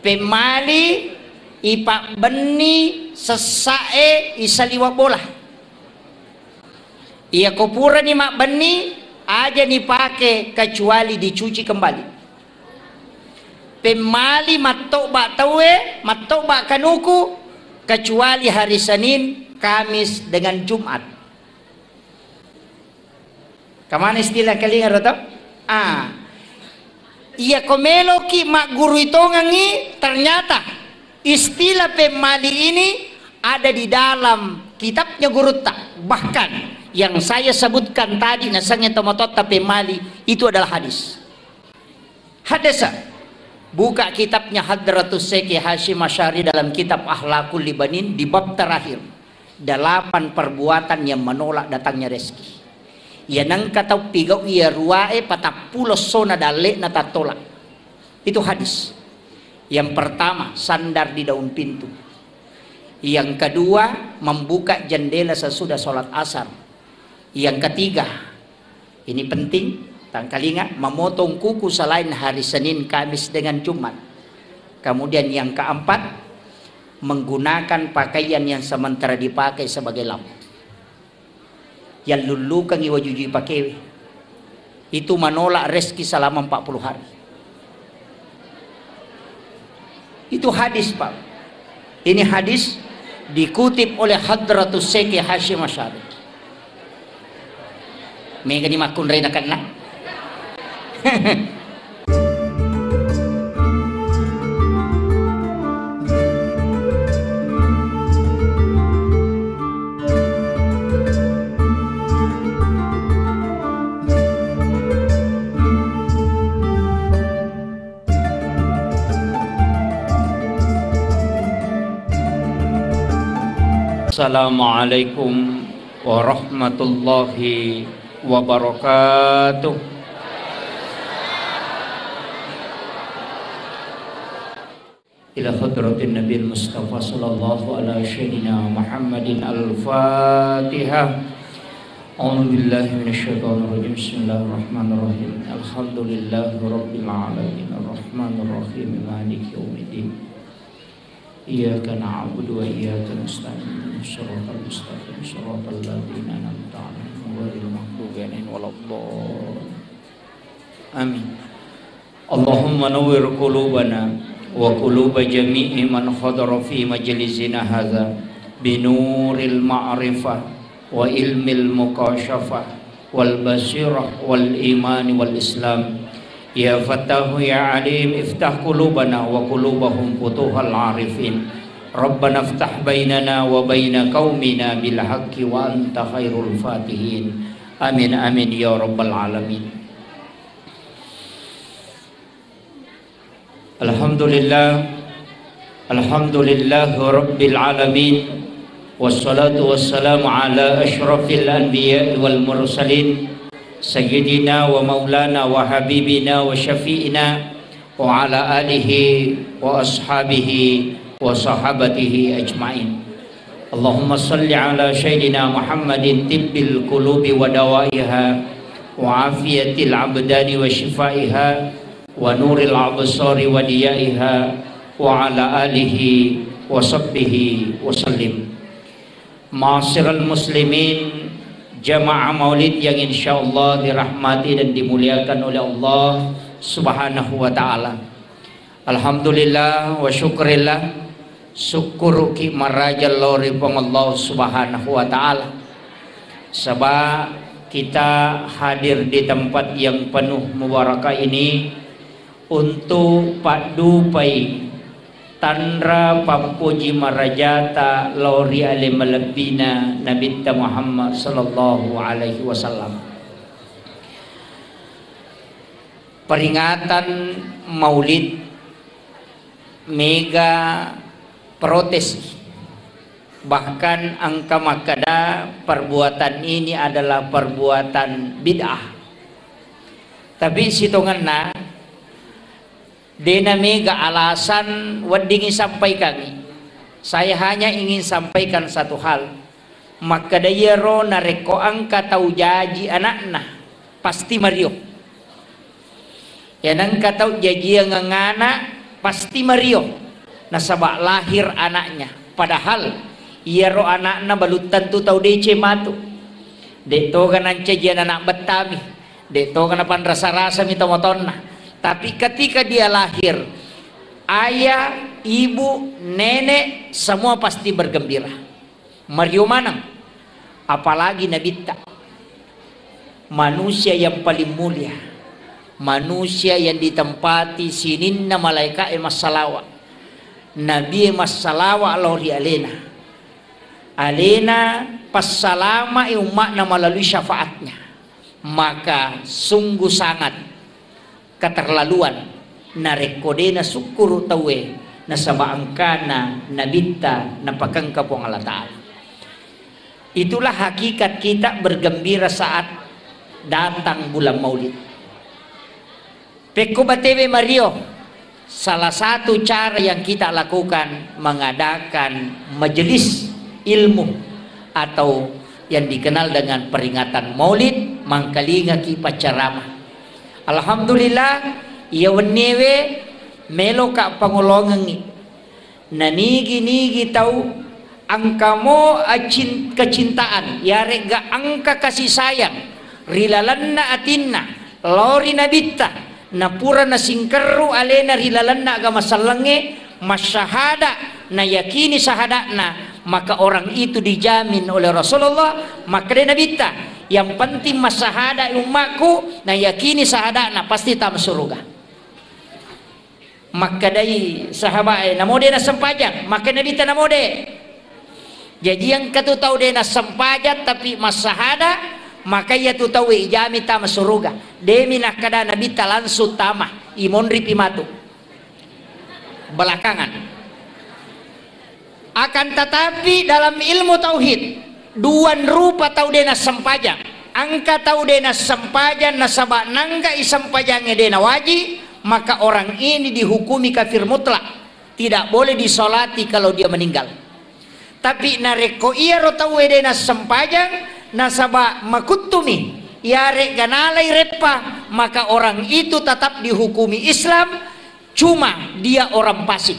Pemali ipak beni sesae isaliwa bola. Ia kopura ni mak beni aja ni pakai kecuali dicuci kembali. Pemali matok bak tawe, matok bak kanuku kecuali hari Senin, Kamis dengan Jumat. Kamana istilah kalian roto? Ia komelo ki mak guru itu ngangi, ternyata istilah pemali ini ada di dalam kitabnya guru tak. Bahkan yang saya sebutkan tadi nasanya tomatota pemali itu adalah hadis. Hadis. Buka kitabnya Hadratus Syekh Hashim Asy'ari dalam kitab Akhlaqul Libanin di bab terakhir. 8 perbuatan yang menolak datangnya rezeki. Ya nang kata pigau ia ruae patapulos sona dale na tatolak. Itu hadis. Yang pertama, sandar di daun pintu. Yang kedua, membuka jendela sesudah sholat asar. Yang ketiga, ini penting, tangkalinga, memotong kuku selain hari Senin, Kamis dengan Jumat. Kemudian yang keempat, menggunakan pakaian yang sementara dipakai sebagai lampu. Yang lulukan iwa juji pakai itu menolak rezeki selama 40 hari. Itu hadis, Pak. Ini hadis dikutip oleh Hadratus Syekh Hashim Asy'ari. Mega ni makun reina kanna. Assalamualaikum warahmatullahi wabarakatuh. Ila hadratin Nabi Mustafa sallallahu alaihi sayyidina Muhammadin al-Fatihah. A'udzu billahi minasyaitonir rajim. Bismillahirrahmanirrahim. Alhamdulillahi rabbil alamin arrahmanir rahim maliki yaumiddin. Iyyaka na'budu wa iyyaka nasta'in. Shiratal mustaqim shiratal ladzina an'amta 'alaihim ghairil maghdubi 'alaihim waladdallin. Amin. Allahumma nawwir qulubana wa quluba jami'i man hadara fi majlisina hadza binuril ma'rifah wa ilmil mukashafah wal basirah wal imani wal islam. Ya Fattahu ya Alim iftah qulubana wa qulubahum futuhal arifin. Rabbana iftah bainana wa baina qaumina bil haqqi wa anta khairul fatihin. Amin amin ya rabbal alamin. Alhamdulillah rabbil alamin. Wassalatu wassalamu ala asyrafil anbiya'i wal mursalin Sayyidina wa maulana wa habibina wa syafi'ina wa ala alihi wa ashabihi wa sahabatihi ajma'in. Allahumma salli ala Sayyidina Muhammadin tibbil qulubi wa dawaiha wa afiyatil abdani wa shifaiha wa nuril absari wa diyaiha wa ala alihi wa sahbihi wa sallim. Ma'asyiral muslimin, jamaah maulid yang insyaallah dirahmati dan dimuliakan oleh Allah subhanahu wa ta'ala. Alhamdulillah wa syukurillah, syukur ki marajal lori pang Allah subhanahu wa ta'ala. Sebab kita hadir di tempat yang penuh mubarakah ini untuk padu pai Tandra Pampuji Marajata Lori Ali Malabina Nabi Muhammad sallallahu alaihi wasallam. Peringatan Maulid mega protes. Bahkan angka makada perbuatan ini adalah perbuatan bid'ah. Tapi situnganna dena mega alasan wadingi sampaikan. Saya hanya ingin sampaikan satu hal. Maka dayero nareko angka tau jaji anakna pasti Mario. Yan ang kataw jajiya nga ngana pasti Mario nasaba lahir anaknya. Padahal iya ro anak na balutan tu tau dece matu. Deto kanan cajian anak betami. Deto kana pan rasa-rasa mita motonna. Tapi ketika dia lahir, ayah, ibu, nenek semua pasti bergembira. Mario manang, apalagi Nabita, manusia yang paling mulia, manusia yang ditempati sininna malaikat masalawa, Nabi masalawa alori alena, alena passalama umatna melalui syafaatnya, maka sungguh sangat keterlaluan narekodena syukur tawe na sabaangkana nabita na pagkangkapong Allah Ta'ala. Itulah hakikat kita bergembira saat datang bulan Maulid. Peko Batebe Mario, salah satu cara yang kita lakukan mengadakan majelis ilmu atau yang dikenal dengan peringatan Maulid mangkalinga ki pacarama. Alhamdulillah iya wenewe melo ka pangulongan nanigi-nigi tau angka mo kecintaan yare ga angka kasih sayang rilalanna atinna lori nabita napura na singkeru alena rilalanna aga masalange masyahada na yakini sahadana, maka orang itu dijamin oleh Rasulullah. Maka dia nabita yang penting masahada umatku na yakini sahadana pasti tam surga. Maka dari sahabat namode na sempajak, maka nabita namode. Jadi yang katu tahu dia na sempajak tapi masahada, maka ia tu tahu ijami tam surga. Demi nak kada nabita langsung tamah imonri pimatu belakangan. Akan tetapi dalam ilmu tauhid duan rupa tau dena sempajang, angka tau dena sempajang nasabak nangga isempajangnya dena waji, maka orang ini dihukumi kafir mutlak, tidak boleh disolati kalau dia meninggal. Tapi nareko iya ro tau dena sempajang nasabak makutumi yare ganalai repa, maka orang itu tetap dihukumi Islam, cuma dia orang fasik,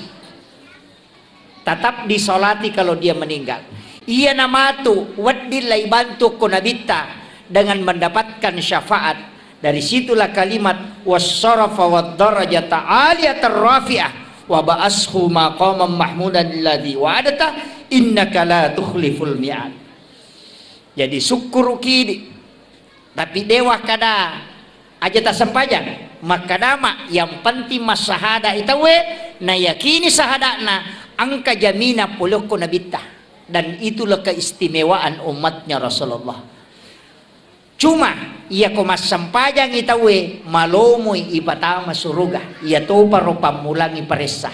tetap disolati kalau dia meninggal. Ia namatu wadilai bantu kunabita dengan mendapatkan syafaat. Dari situlah kalimat wassarafa waddarajata aliyatar rafi'ah wa ba'ashu maqaman mahmudan alladhi wa'adata innaka la tukhliful mi'ad. Jadi syukur kidi tapi dewa kada aja tak sempajang, maka dama yang penting masahada itawe na yakini sahadana angka jamina puluk nabita, dan itulah keistimewaan umatnya Rasulullah. Cuma ia komas sempajang itawe malomoy ipatama suruga, ia topa ropam mulangi paresah.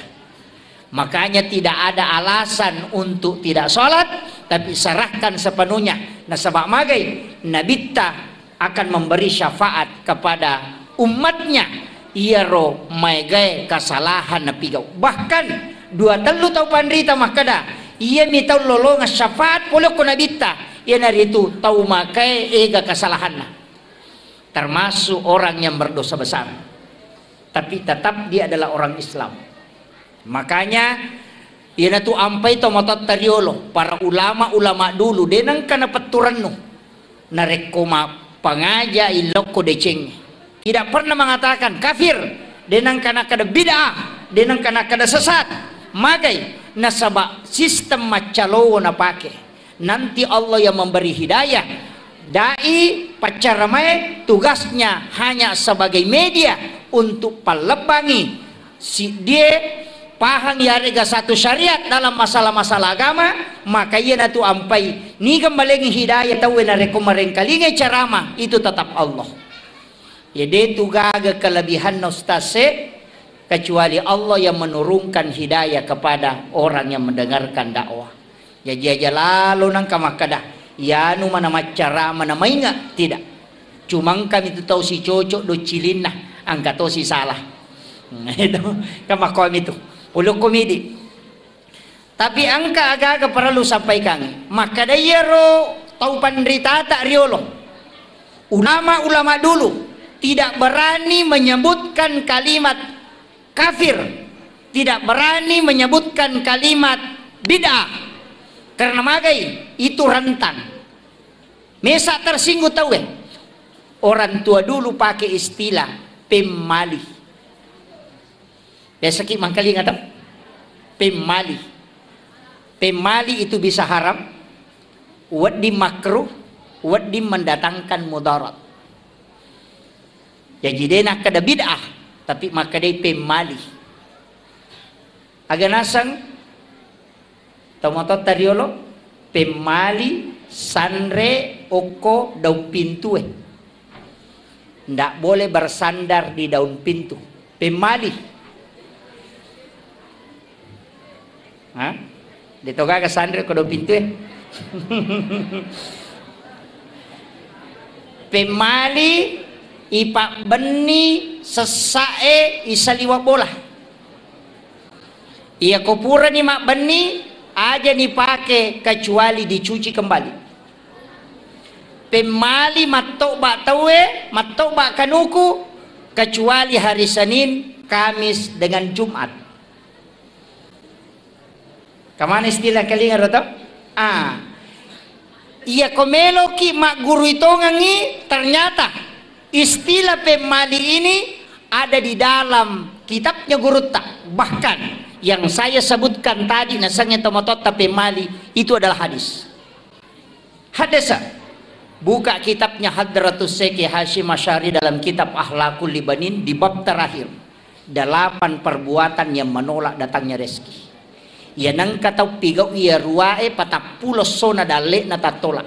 Makanya tidak ada alasan untuk tidak sholat, tapi serahkan sepenuhnya. Nah sebab magai nabita akan memberi syafaat kepada umatnya. Ia ro magai kesalahan napigau. Bahkan dua telu tau pandrita makada ia mitau lolonga syafaat polo ko nabita ia naritu tau makai ega kesalahanna, termasuk orang yang berdosa besar tapi tetap dia adalah orang Islam. Makanya ia natu ampai to motot tariolo para ulama dulu denang kana peturannu narekoma pangaja iloko deceng tidak pernah mengatakan kafir denang kana kada bid'ah denang kana kada sesat. Magai nasaba sistem macalo na pake nanti Allah yang memberi hidayah. Dai pacaramai tugasnya hanya sebagai media untuk pelebangi si dia pahang yarega satu syariat dalam masalah-masalah agama. Maka ia natu ampai ni gembalengi hidayah tahu na rekomareng kalinga carama itu tetap Allah. Jadi tugaga kelebihan nostase kecuali Allah yang menurunkan hidayah kepada orang yang mendengarkan dakwah. Jadi aja lalu nang kamakada ya nu mana macara mana mainga tidak. Cuma kami itu tahu si cocok do cilin nah angka tahu si salah. Itu kamakom itu uluk komedi. Tapi angka agak perlu sampaikan. Maka daya ro tahu pandrita tak riolo. Ulama dulu tidak berani menyebutkan kalimat kafir, tidak berani menyebutkan kalimat bid'ah, karena magai itu rentan. Mesa tersinggung tahu orang tua dulu pakai istilah pemali. Biasa ki mangkali nggak tahu pemali. Pemali itu bisa haram, wadi makruh, wadi mendatangkan mudarat. Ya jadi nak kada bid'ah, tapi maka dia pemali. Agak nasang, tomato tariolo, pemali, sanre, oko, daun pintu ndak boleh bersandar di daun pintu. Pemali. Hah? Ditoga ke sandre ke daun pintu Pemali ipak beni sesae isaliwa bola. Ia kopura ni mak beni aja ni pakai kecuali dicuci kembali. Pemali matok bak tawe, matok bak kanuku kecuali hari Senin, Kamis dengan Jumat. Kamana istilah kali ngaroto? Ia komelo ki mak guru itu ngangi, ternyata istilah pemali ini ada di dalam kitabnya guru tak. Bahkan yang saya sebutkan tadi nasangnya tomatot pemali itu adalah hadis. Hadis. Buka kitabnya Hadratus Syekh Hashim Asy'ari dalam kitab Akhlaqul Libanin di bab terakhir. 8 perbuatan yang menolak datangnya rezeki. Ya nang kata pigau ia ruae patapulos sona dale na tatolak.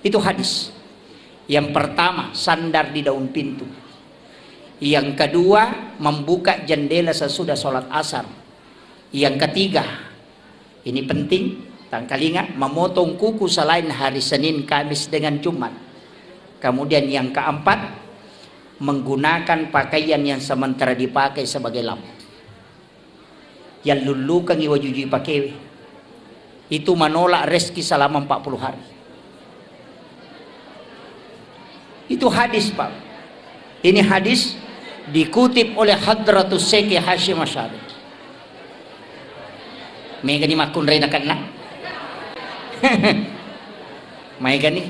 Itu hadis. Yang pertama, sandar di daun pintu. Yang kedua, membuka jendela sesudah sholat asar. Yang ketiga, ini penting, tangkalinga, memotong kuku selain hari Senin, Kamis dengan Jumat. Kemudian yang keempat, menggunakan pakaian yang sementara dipakai sebagai lampu. Yang lulukan iwajuji pakai itu menolak rezeki selama 40 hari. Itu hadis, Pak. Ini hadis dikutip oleh Hadratus Syekh Hashim Asy'ari. Mega ni makun reina kanna. Mega ni.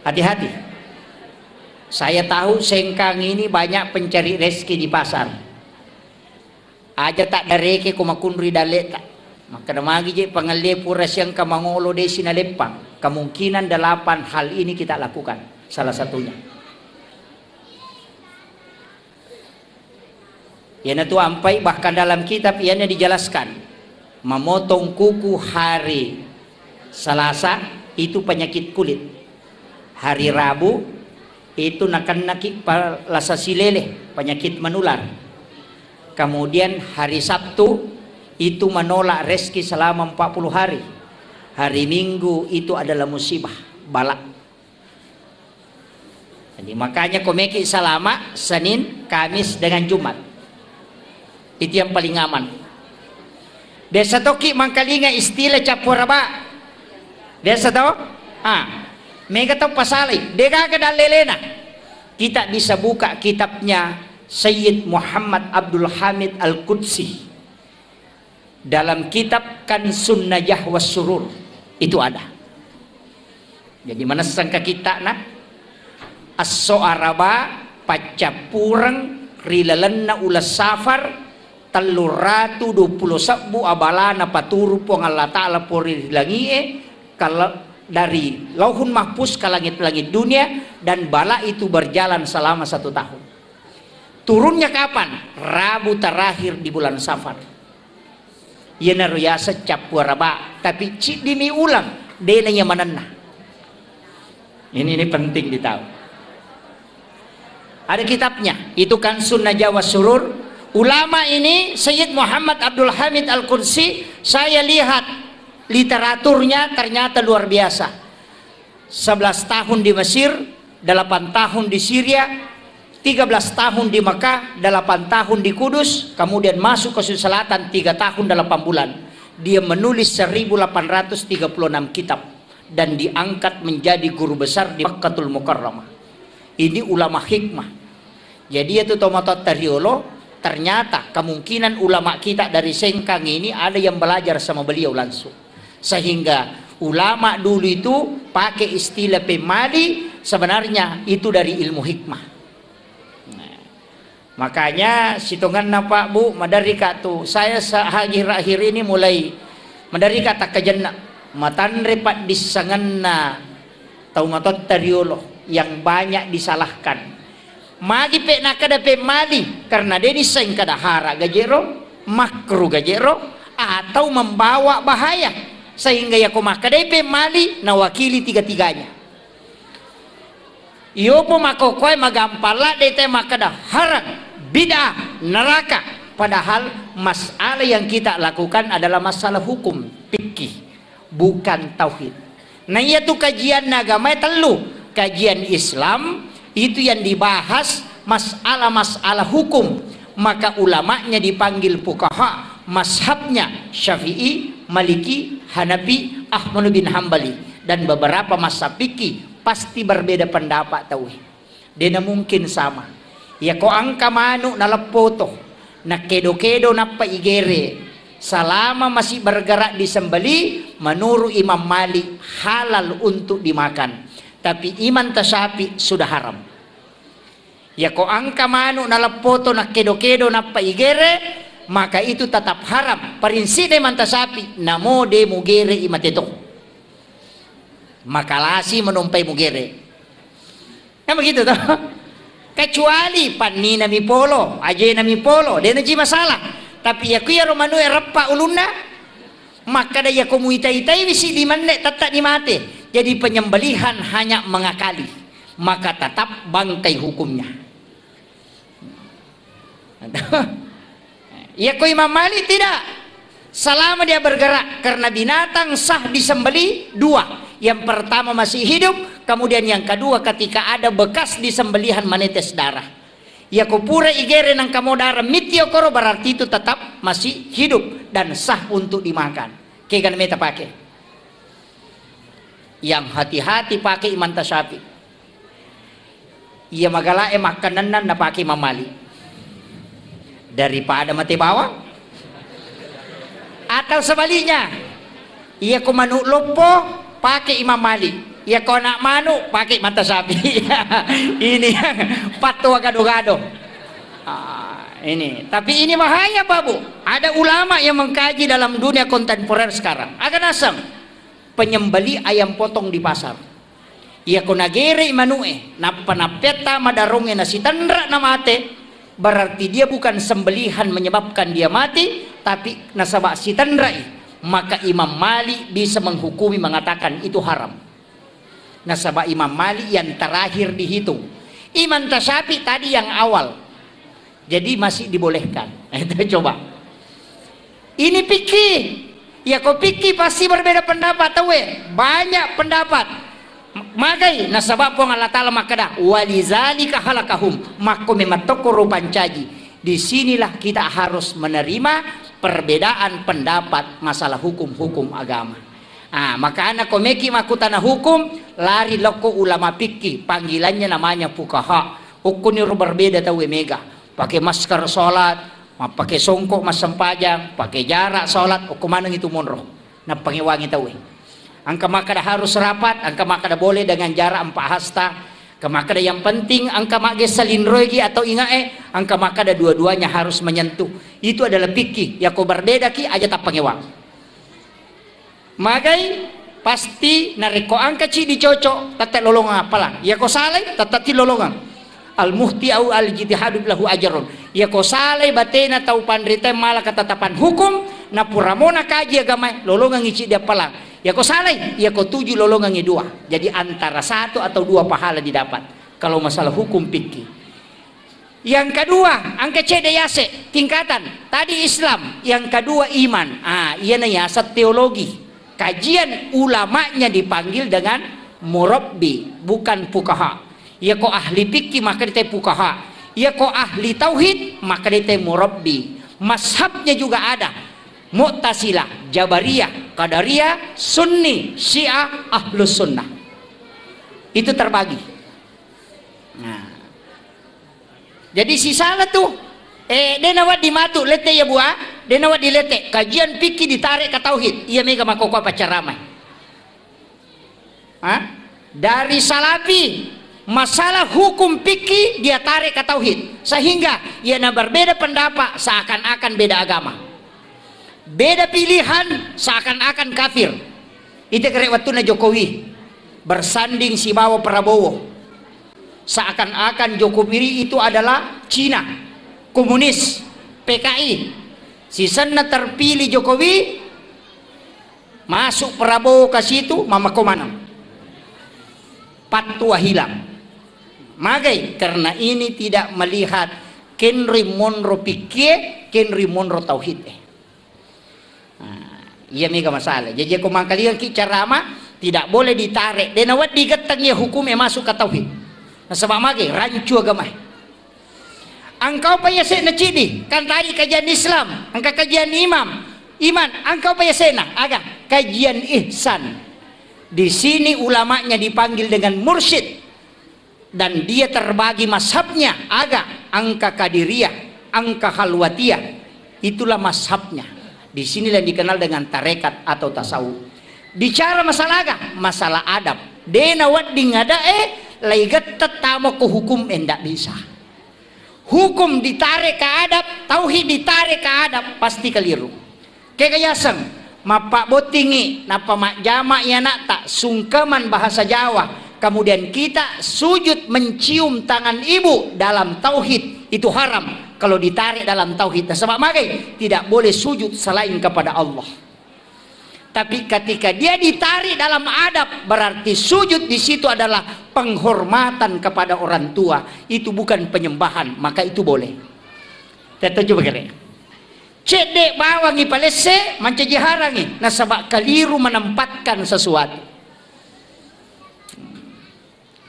Hati-hati. Saya tahu Sengkang ini banyak pencari rezeki di pasar. Aja tak dareke ko makunri daleta. Maka namagi je pangalle puras yang kamangolo de sinalepang. Kemungkinan 8 hal ini kita lakukan. Salah satunya. Yana tu ampai bahkan dalam kitab ianya dijelaskan. Memotong kuku hari Selasa itu penyakit kulit. Hari Rabu itu nakan-nakik lasa silele, penyakit menular. Kemudian hari Sabtu itu menolak rezeki selama 40 hari. Hari Minggu itu adalah musibah, balak. Jadi makanya komeki selama Senin, Kamis dengan Jumat. Itu yang paling aman. Desa toki mangkalinga istilah capuraba. Desa to? Mega to pasali. Dega kedalelena. Kita bisa buka kitabnya Sayyid Muhammad Abdul Hamid Al-Qudsi dalam kitab Kansun Najah was Surur itu ada. Jadi mana sangka kita nak as-so'araba pacapurang rilalanna ulas safar teluratu 20 sabbu abalana paturu pong Allah Ta'ala pori langie kalau dari lauhun mahfuz ke langit-langit dunia dan bala itu berjalan selama 1 tahun. Turunnya kapan? Rabu terakhir di bulan Safar. Ia naruya secap waraba, tapi cik dimi ulang, denanya manana. Ini penting ditahu. Ada kitabnya, itu kan Sunnah Jawa Surur. Ulama ini Sayyid Muhammad Abdul Hamid Al-Qudsi, saya lihat literaturnya ternyata luar biasa. 11 tahun di Mesir, 8 tahun di Syria, 13 tahun di Mekah, 8 tahun di Kudus, kemudian masuk ke Sulawesi Selatan 3 tahun 8 bulan. Dia menulis 1836 kitab dan diangkat menjadi guru besar di Makkatul Mukarramah. Ini ulama hikmah. Jadi itu tomatot tariolo, ternyata kemungkinan ulama kita dari Sengkang ini ada yang belajar sama beliau langsung. Sehingga ulama dulu itu pakai istilah pemali, sebenarnya itu dari ilmu hikmah. Nah, makanya situngan Pak Bu madarika tuh, saya akhir-akhir ini mulai madarika tak kejenak matan repat disanganna taumatot tariolo yang banyak disalahkan. Magi pe nakada pe mali karena dia diseng kada hara gajero, makruh gajero, atau membawa bahaya sehingga ya makada pe mali nawakili tiga-tiganya. Iyo po makokoy magampala dete makada haram, bid'ah, neraka. Padahal masalah yang kita lakukan adalah masalah hukum fikih, bukan tauhid. Nah itu kajian agama telu, kajian Islam itu yang dibahas masalah-masalah hukum, maka ulamanya dipanggil fuqaha, mazhabnya Syafi'i, Maliki, Hanafi, Ahmad bin Hambali, dan beberapa mazhab fikih pasti berbeda pendapat tauhid. Dia mungkin sama. Ya ko angka manu nalapoto, na kedo-kedo na paigere, selama masih bergerak disembeli, menurut Imam Malik halal untuk dimakan. Tapi iman tasapi sudah haram. Ya ko angka manu nalapoto na kedo-kedo na paigere, maka itu tetap haram. Prinsip iman tasapi namo de mugere imateto. Maka lasi menumpai mugere. Nah begitu toh. Kecuali panni nami polo, aje nami polo, dia naji masalah. Tapi ya kuya romanu erapa uluna, maka daya komuitai-tai wisi di mana tetap dimate. Jadi penyembelihan hanya mengakali, maka tetap bangkai hukumnya. Ya kau Imam Malik tidak. Selama dia bergerak, karena binatang sah disembeli dua. Yang pertama masih hidup, kemudian yang kedua ketika ada bekas disembelihan menetes darah. Ya kau pura igere nang kamu darah mitio koro, berarti itu tetap masih hidup dan sah untuk dimakan. Kegan meta pakai. Yang hati-hati pakai iman tasapi. Ia magala makanan na pakai Imam Malik daripada mati bawang. Atau sebaliknya, ia ko manuk lopo pakai Imam Malik, ia ko nak manuk pakai mata sapi. Ini yang fatwa gado-gado. Ini, tapi ini bahaya Pak Bu. Ada ulama yang mengkaji dalam dunia kontemporer sekarang. Akan asam penyembeli ayam potong di pasar. Ia ko nagere manue, napanapeta madarunge nasi tandra na mate. Berarti dia bukan sembelihan menyebabkan dia mati, tapi nasabak si tandrai. Maka Imam Malik bisa menghukumi mengatakan itu haram. Nasabak Imam Malik yang terakhir dihitung. Imam Tasyafi tadi yang awal. Jadi masih dibolehkan. Itu coba. Ini fikih. Ya kau fikih pasti berbeda pendapat tahu banyak pendapat. Magai nasabab pong Allah Ta'ala makada walizalika halakahum mako mematokoro pancaji. Disinilah kita harus menerima perbedaan pendapat masalah hukum-hukum agama. Maka anak komeki makutana hukum lari loko ulama fikih, panggilannya namanya fuqaha. Hukumnya berbeda tahu mega. Pakai masker sholat, pakai songkok mas sempajang, pakai jarak sholat, hukuman itu monroh. Nah pangiwangi tahu. Angka makada harus rapat, angka makada boleh dengan jarak 4 hasta. Angka makada yang penting, angka makge salinrogi atau ingae, angka makada dua-duanya harus menyentuh. Itu adalah fikih. Ya kau berbeda ki aja tak pangewang. Magai pasti nariko angka ci dicocok, tetap lolongan apalah. Ya kau saleh, tetap ti lolongan. Al muhti au al jitihadu lahu ajarun. Ya kau saleh batena tau pandrita malah ketetapan hukum, na puramona kaji agama lolongan ngici dia palang. Ya kau saleh, ya kau 7 lolongan 2. Jadi antara 1 atau 2 pahala didapat. Kalau masalah hukum fikih. Yang kedua, angka cedayase tingkatan. Tadi Islam, yang kedua iman. Iya nih asat teologi. Kajian ulamanya dipanggil dengan murabbi, bukan fuqaha. Ya kau ahli fikih maka dia fuqaha. Ya kau ahli tauhid maka dia murabbi. Mazhabnya juga ada. Mu'tazilah, Jabariyah, Qadariyah, Sunni, Syiah, Ahlus Sunnah. Itu terbagi. Nah, Jadi si salah tuh dia nawat di matu lete ya buah, dia nawat di lete kajian fikih ditarik ke tauhid. Iya mega makoko pacaramai. Dari salafi masalah hukum fikih dia tarik ke tauhid, sehingga ia berbeda pendapat seakan-akan beda agama, beda pilihan seakan-akan kafir. Itu kira waktu Jokowi bersanding si bawa Prabowo, seakan-akan Jokowi itu adalah Cina, komunis, PKI. Si sana terpilih Jokowi, masuk Prabowo ke situ, mama komana patwa hilang. Magai karena ini tidak melihat Henry Monroe pikir, Henry Monroe tauhid. Iya mega masalah. Jadi aku mangkalian ki carama tidak boleh ditarik. Dan awat digetangnya hukumnya masuk ke tauhid. Nah sebab magai rancu agama. Engkau payah cidi kan tadi kajian Islam, engkau kajian iman, engkau payah agak kajian ihsan. Di sini ulamanya dipanggil dengan mursyid dan dia terbagi mazhabnya agak angka kadiriyah, angka khalwatiyah, itulah mazhabnya. Di sinilah dikenal dengan tarekat atau tasawuf. Bicara masalah agak, masalah adab. Dena wat dingada laigat tetamo ke hukum endak bisa. Hukum ditarik ke adab, tauhid ditarik ke adab, pasti keliru. Kekayasan mapak botingi napa mak jamak ya nak tak sungkeman bahasa Jawa, kemudian kita sujud mencium tangan ibu dalam tauhid itu haram kalau ditarik dalam tauhid. Sebab magai tidak boleh sujud selain kepada Allah. Tapi ketika dia ditarik dalam adab, berarti sujud di situ adalah penghormatan kepada orang tua, itu bukan penyembahan, maka itu boleh. Kita coba kira cedek bawangi palese mancaji harangi. Nah sebab keliru menempatkan sesuatu.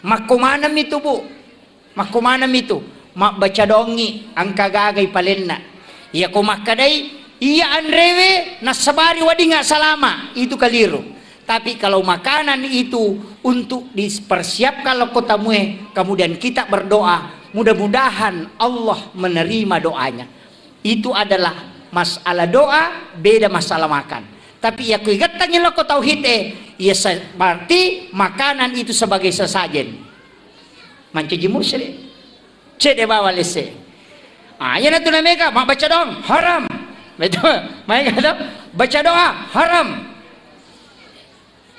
Makumanam itu bu, makumanam itu mak baca dongi angka gagai palenna. Iya kumakadai iya andrewe nasabari wadi nggak salama, itu keliru. Tapi kalau makanan itu untuk dipersiapkan lokotamue, kemudian kita berdoa, mudah-mudahan Allah menerima doanya. Itu adalah masalah doa, beda masalah makan. Tapi ya kuigatangin lo ko tauhid ya berarti makanan itu sebagai sesajen. Mancaji musyrik. Cede bawa lese. Ya na tunai mega mak baca dong haram. Betul. Mega dong baca doa haram.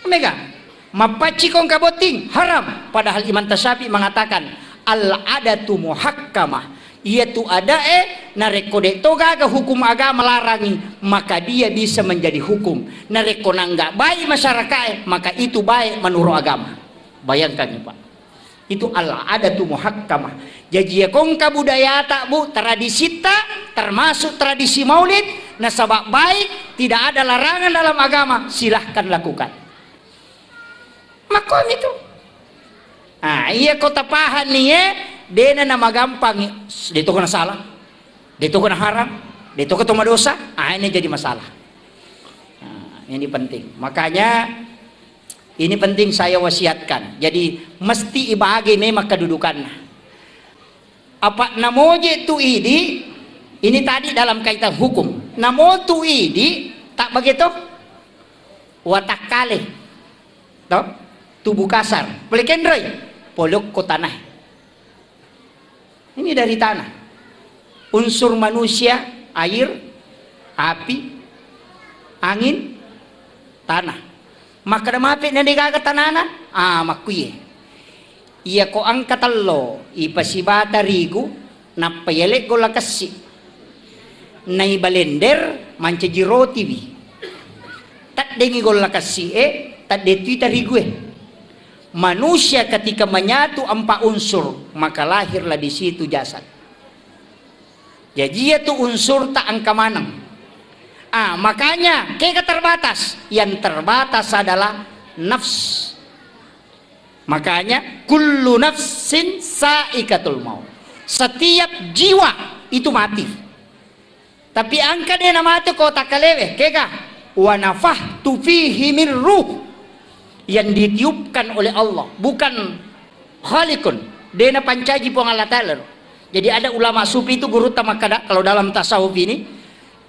Mega mapaci kong kaboting haram. Padahal Imam Tasyafi mengatakan al-adatu muhakkamah. Ia tu ada narekode toga ke hukum agama larangi, maka dia bisa menjadi hukum. Narekona enggak baik masyarakat, maka itu baik menurut agama. Bayangkan ya Pak, itu al-adatu muhakkamah. Jadi ya kong kabudaya tak bu, tradisi tak termasuk tradisi maulid. Nah sebab baik, tidak ada larangan dalam agama, silahkan lakukan. Makom itu. Iya kota pahan nih dena nama gampang, dia itu kena salah, dia itu kena haram, dia itu ketemu dosa, ini jadi masalah. Ini penting, makanya ini penting saya wasiatkan. Jadi mesti ibagi memang kedudukannya. Apa namoje tu ini tadi dalam kaitan hukum. Namo tu tak begitu? Watak kali, toh tubuh kasar, boleh kendrai, polok ko tanah. Ini dari tanah. Unsur manusia, air, api, angin, tanah. Maka damapit na digagat tanana, makuye. Iya ko ang katalo, ipasibata rigu, napayalik ko lakasi. Naibalender, mancaji roti bi. Tak dengi ko lakasi tak detuita rigu Manusia ketika menyatu empat unsur, maka lahirlah di situ jasad. Jadi itu unsur tak angka manang. Makanya kayak terbatas. Yang terbatas adalah nafs. Makanya kullu nafsin saikatul maut. Setiap jiwa itu mati. Tapi angka dia mati kau tak kalewe. Kega wa nafahtu fihi min ruh. Yang ditiupkan oleh Allah, bukan khalikun. Dena pancaji pong Allah Ta'ala. Jadi ada ulama sufi itu guru tamakada, kalau dalam tasawuf ini,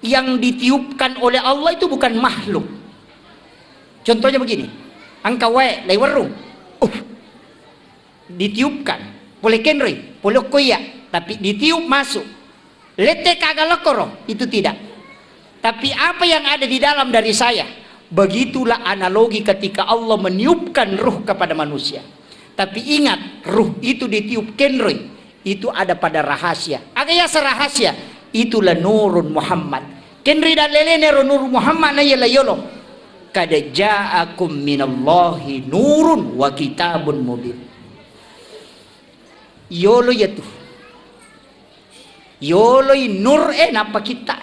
yang ditiupkan oleh Allah itu bukan makhluk. Contohnya begini, angka wae lai warung, ditiupkan, boleh kenri, boleh koya, tapi ditiup masuk. Lete kagalokoro, itu tidak. Tapi apa yang ada di dalam dari saya, begitulah analogi ketika Allah meniupkan ruh kepada manusia. Tapi ingat, ruh itu ditiup kenri, itu ada pada rahasia. Agaknya serahasia, itulah nurun Muhammad. Kenri dan lelene nur Muhammad na yala yolo. Kada ja'akum minallahi nurun wa kitabun mubin. Yolo yatu. Yolo nur napa kita.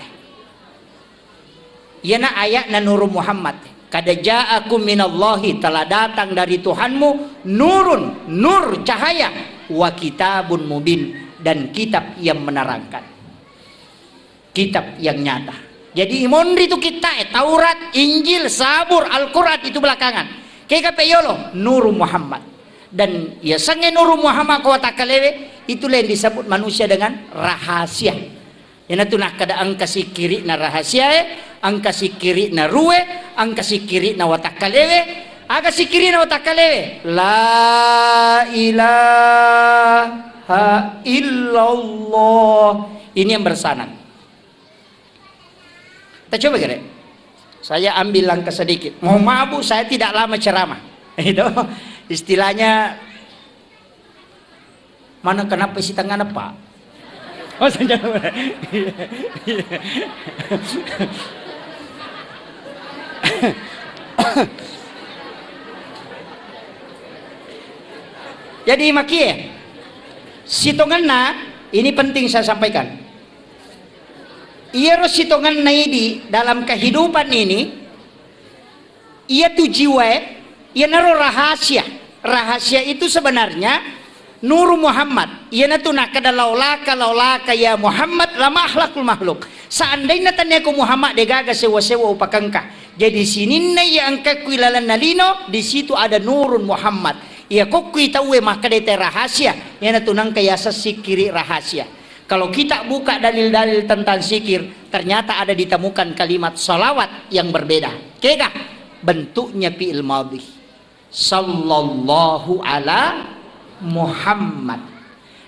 Yana ayat na nur Muhammad. Kada ja'akum minallahi, telah datang dari Tuhanmu nurun, nur cahaya, wa kitabun mubin, dan kitab yang menerangkan, kitab yang nyata. Jadi imondri itu kita, Taurat, Injil, Zabur, Al-Quran itu belakangan. Kayak yolo nur Muhammad. Dan ya sange nur Muhammad kau takalewe, itulah yang disebut manusia dengan rahasia. Yana tu nak kada angka si kiri na rahasia, angka si kiri na ruwe, angka si kiri na watakalewe, aga si kiri na watakalewe. La ilaha illallah. Ini yang bersanad. Kita coba kira. Saya ambil langkah sedikit. Mohon maaf Bu, saya tidak lama ceramah. Itu istilahnya mana kenapa isi tangan apa? Oh, saya jadi makie sitonganna ini penting saya sampaikan. Ia sitongan naidi dalam kehidupan ini, ia tu jiwa, ia naro rahasia. Rahasia itu sebenarnya nur Muhammad. Ia natu nakada laulaka ya Muhammad lama akhlakul makhluk. Seandainya tanya ku Muhammad degaga sewa-sewa upakangka. Jadi sini na yang kekuilalan nalino, di situ ada nurun Muhammad. Ia kokui tahu maka dete rahasia. Ia natu nang kaya sikiri rahasia. Kalau kita buka dalil-dalil tentang zikir, ternyata ada ditemukan kalimat salawat yang berbeda. Kekah bentuknya fi'il madhi. Sallallahu ala Muhammad.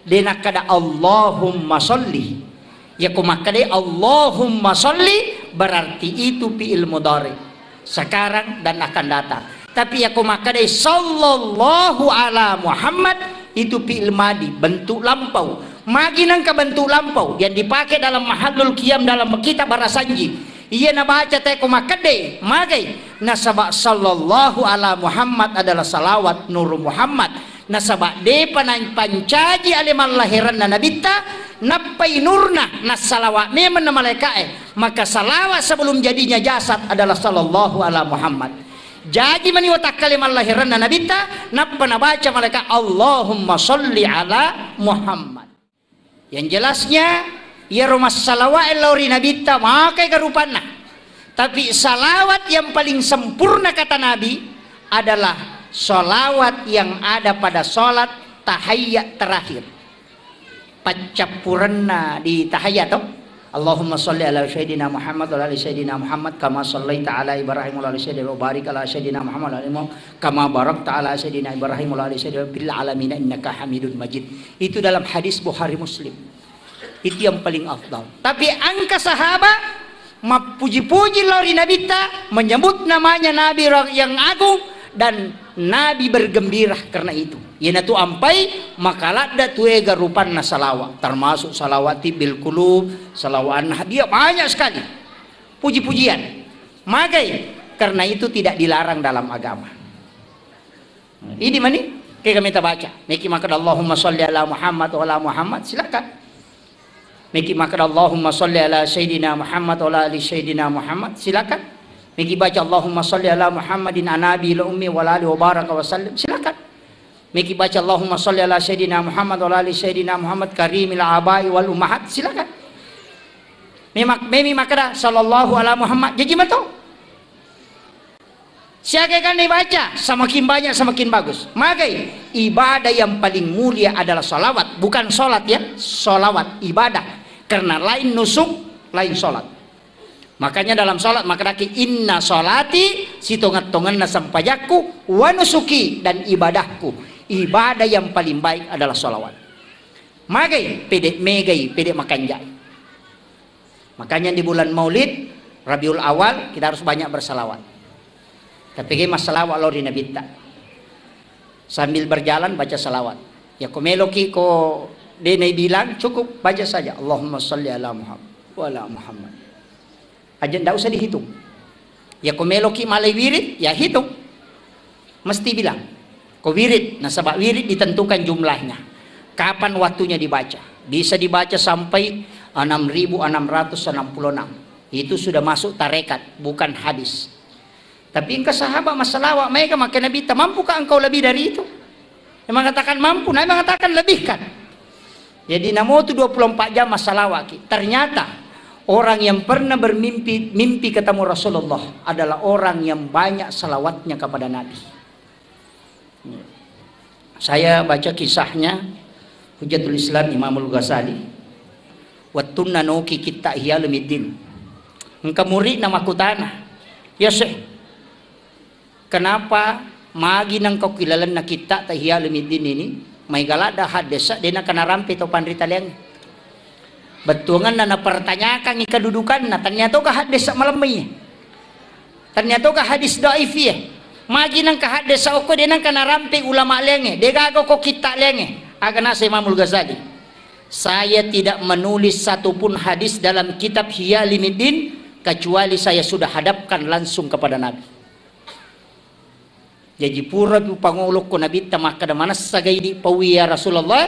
Dena kada Allahumma sholli. Ya kumakade Allahumma sholli berarti itu fi'il mudhari. Sekarang dan akan datang. Tapi ya kumakade sallallahu ala Muhammad itu fi'il madhi, bentuk lampau. Maginang ka bentuk lampau yang dipakai dalam mahallul qiyam dalam kitab Barasanji. Ia na baca teko makade magai nasaba sallallahu ala Muhammad adalah salawat nur Muhammad. Nasaba de pancaji alimal lahiran na nabita napai nurna nasalawat memang na malaikae. Maka salawat sebelum jadinya jasad adalah sallallahu ala Muhammad. Jadi mani watak kalimat lahiran na nabita napa na baca malaikat Allahumma sholli ala Muhammad. Yang jelasnya ya rumah salawat lauri nabita makai garupana. Tapi salawat yang paling sempurna kata Nabi adalah salawat yang ada pada salat tahayyat terakhir. Pacapuranna di tahayyat toh. Allahumma sholli ala sayyidina Muhammad wa ala sayyidina Muhammad kama shallaita ala Ibrahim wa ala sayyidina wa barik ala sayyidina Muhammad wa ala kama barakta ala sayyidina Ibrahim wa ala sayyidina bil alamin innaka Hamidun Majid. Itu dalam hadis Bukhari Muslim. Itu yang paling afdal. Tapi angka sahabat puji-puji lori nabita, menyebut namanya Nabi yang agung dan Nabi bergembira karena itu. Yana tu ampai makalat da tuega rupanna salawat, termasuk salawat bil qulub, salawat hadiah banyak sekali. Puji-pujian. Magai karena itu tidak dilarang dalam agama. Ini mani kayak kami baca. Miki maka Allahumma sholli ala Muhammad wa ala Muhammad, silakan. Miki maka Allahumma sholli ala sayyidina Muhammad wa ala ali sayyidina Muhammad, silakan. Miki baca Allahumma sholli ala Muhammadin anabi la ummi wa ala ali wa baraka wa sallim, silakan. Miki baca Allahumma sholli ala sayyidina Muhammad wa ala ali sayyidina Muhammad karimil abai wal ummahat, silakan. Memi makada sallallahu ala Muhammad jadi betul. Siapa kan dibaca, semakin banyak semakin bagus. Maka ibadah yang paling mulia adalah solawat, bukan solat ya, solawat ibadah. Karena lain nusuk, lain solat. Makanya dalam solat maka daki inna solati sitongat-tongan nasampajaku wa nusuki, dan ibadahku. Ibadah yang paling baik adalah solawat. Magai pedek megai pedek makanjai. Makanya di bulan Maulid Rabiul Awal kita harus banyak bersalawat. Tapi masalah walau di Nabi tak. Sambil berjalan baca salawat. Ya komeloki ko denai bilang cukup baca saja Allahumma sholli ala Muhammad wa ala Muhammad. Aja ndak usah dihitung. Ya komeloki malai wirid ya hitung. Mesti bilang. Ko wirid, nah sebab wirid ditentukan jumlahnya. Kapan waktunya dibaca? Bisa dibaca sampai 6.666. Itu sudah masuk tarekat, bukan hadis. Tapi engkau sahabat masalah mereka makan Nabi, mampukah engkau lebih dari itu? Yang mengatakan mampu, Nabi mengatakan lebihkan. Jadi namo itu 24 jam masalah waki. Ternyata orang yang pernah mimpi ketemu Rasulullah adalah orang yang banyak salawatnya kepada Nabi. Saya baca kisahnya Hujatul Islam Imamul Ghazali. Wattunna noki kita hiyalumiddin. Engkau murid nama kutana. Ya seh. Kenapa magi nang kau kilalan na kita tahia lumidin ini may galada hadesa dena kana rampe to pandrita liang betungan na napertanyakan ikadudukan na ternyata ka hadesa malamay ternyata ka hadis dhaif ya magi nang ka hadesa ko dena kana rampe ulama liang degago ko kita liang agana sa Imamul Ghazali. Saya tidak menulis satupun hadis dalam kitab Ihya Ulumuddin kecuali saya sudah hadapkan langsung kepada Nabi. Jadi pura panguluk ko Nabi tamak kada manas sagay di pawiya Rasulullah,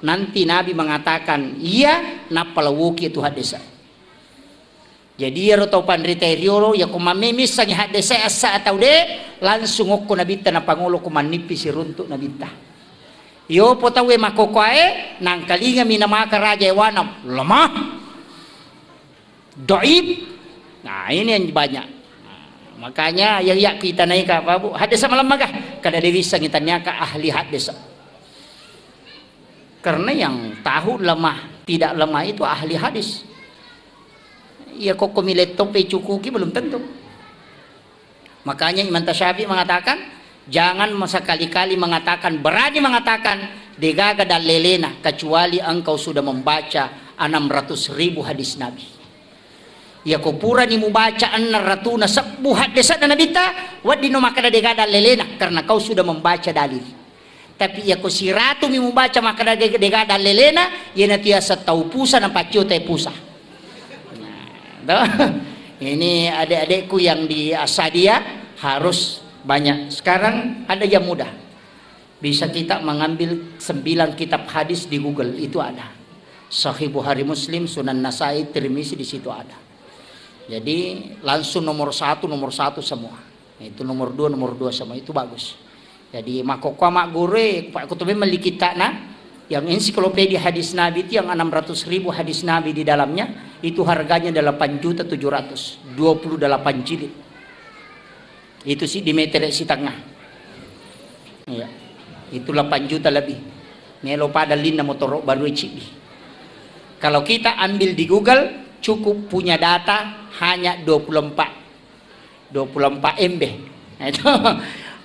nanti Nabi mengatakan iya napalawuki itu hadisa. Jadi ya roto pandriterio ya kumamemis sang hadisa asa atau de langsung ko Nabi ta napanguluk ko manipis runtuk Nabi ta. Yo potawe makokoe nang kalinga minamaka raja wanam lemah. Dhaif. Nah, ini yang banyak. Makanya ya kita naik ke apa bu hadis malam magah kada bisa ngitanya ke ahli hadis karena yang tahu lemah tidak lemah itu ahli hadis ya kok komilet tope cukuki belum tentu. Makanya Imam Tasyafi mengatakan jangan sekali-kali mengatakan berani mengatakan degaga dan lelena kecuali engkau sudah membaca 600.000 hadis Nabi. Ya kupura ni mubaca an-ratuna sabbu hadisa na nabita wadino makada degada lelena karena kau sudah membaca dalil. Tapi ya ko siratu mi mubaca makada degada lelena yana tiasa taupusa na pacio te pusa. Nah, ini adik-adikku yang di Asadia harus banyak. Sekarang ada yang mudah. Bisa kita mengambil 9 kitab hadis di Google itu ada. Sahih Bukhari Muslim, Sunan Nasai, Tirmizi di situ ada. Jadi langsung nomor satu semua. Itu nomor 2 semua itu bagus. Jadi makokwa mak gure pak kutubi melikita na yang ensiklopedia hadis Nabi itu yang 600.000 hadis Nabi di dalamnya itu harganya 8.700.000 28 jilid. Itu sih di meter si tengah. Ya. Itu 8 juta lebih. Melo pada lina motor baru cibi. Kalau kita ambil di Google cukup punya data hanya 24 MB. Nah, itu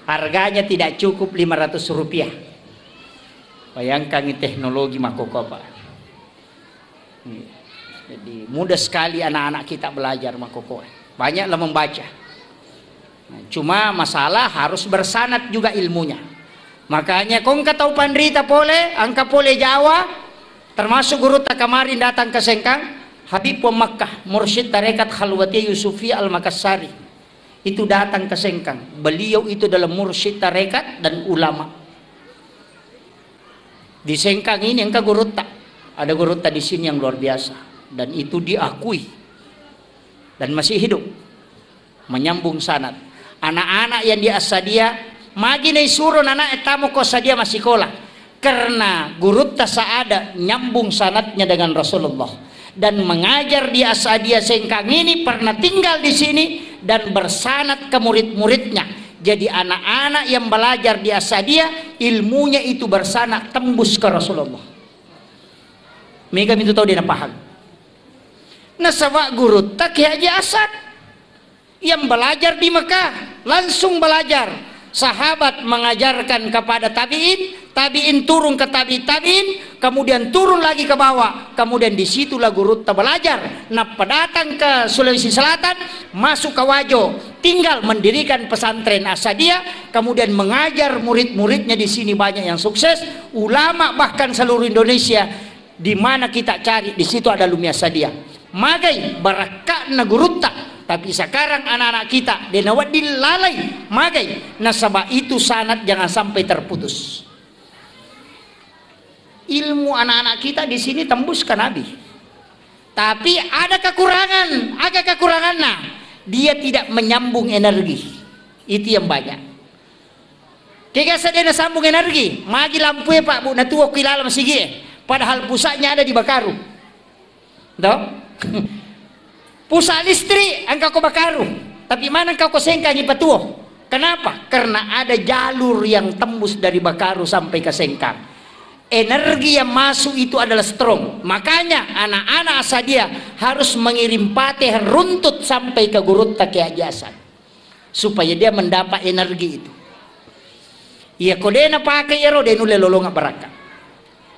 harganya tidak cukup 500 rupiah. Bayangkan ini teknologi makoko Pak. Jadi mudah sekali anak-anak kita belajar makoko. Banyaklah membaca. Nah, cuma masalah harus bersanad juga ilmunya. Makanya kau tahu pandrita pole, angka pole Jawa, termasuk guru tak kemarin datang ke Sengkang. Habib Makkah, mursyid tarekat Khalwatiyah Yusufi Al-Makassari itu datang ke Sengkang. Beliau itu adalah mursyid tarekat dan ulama. Di Sengkang ini engkau guru tak ada guru tak di sini yang luar biasa dan itu diakui dan masih hidup menyambung sanad. Anak-anak yang di Asadia magi nei suruh anak etamu ko sadia masih sekolah karena guru tak saada nyambung sanadnya dengan Rasulullah. Dan mengajar di Asadia Sengkang ini pernah tinggal di sini dan bersanad ke murid-muridnya Jadi anak-anak yang belajar di Asadiyah, ilmunya itu bersanak tembus ke Rasulullah. Mereka itu tahu dia paham. Nah, sama guru tak Haji Asad yang belajar di Mekah, langsung belajar. Sahabat mengajarkan kepada tabi'in, tabi'in turun ke tabi'in, kemudian turun lagi ke bawah, kemudian disitulah guru tak belajar. Nah, datang ke Sulawesi Selatan, masuk ke Wajo, tinggal mendirikan pesantren Asadiyah, kemudian mengajar murid-muridnya di sini banyak yang sukses, ulama bahkan seluruh Indonesia di mana kita cari di situ ada Lumia Asadiyah. Magai barakatna gurutta. Tapi sekarang anak-anak kita denawat dilalai, magai nasabah itu sanad jangan sampai terputus. Ilmu anak-anak kita di sini tembus ke Nabi. Tapi ada kekurangan, agak kekurangan. Nah, dia tidak menyambung energi. Itu yang banyak. Kaya sadena sambung energi, magi lampu ya Pak Bu, natuwa kilala masigi. Padahal pusatnya ada di Bakaru. Toh? Pusat listrik engkau ko Bakaru, tapi mana engkau ko Sengkang ipatuo. Kenapa? Karena ada jalur yang tembus dari Bakaru sampai ke Sengkang. Energi yang masuk itu adalah strong. Makanya anak-anak Asadiyah harus mengirim patih runtut sampai ke guru takiajasan supaya dia mendapat energi itu. Iya kodena pakai ero denu lelolonga berkah.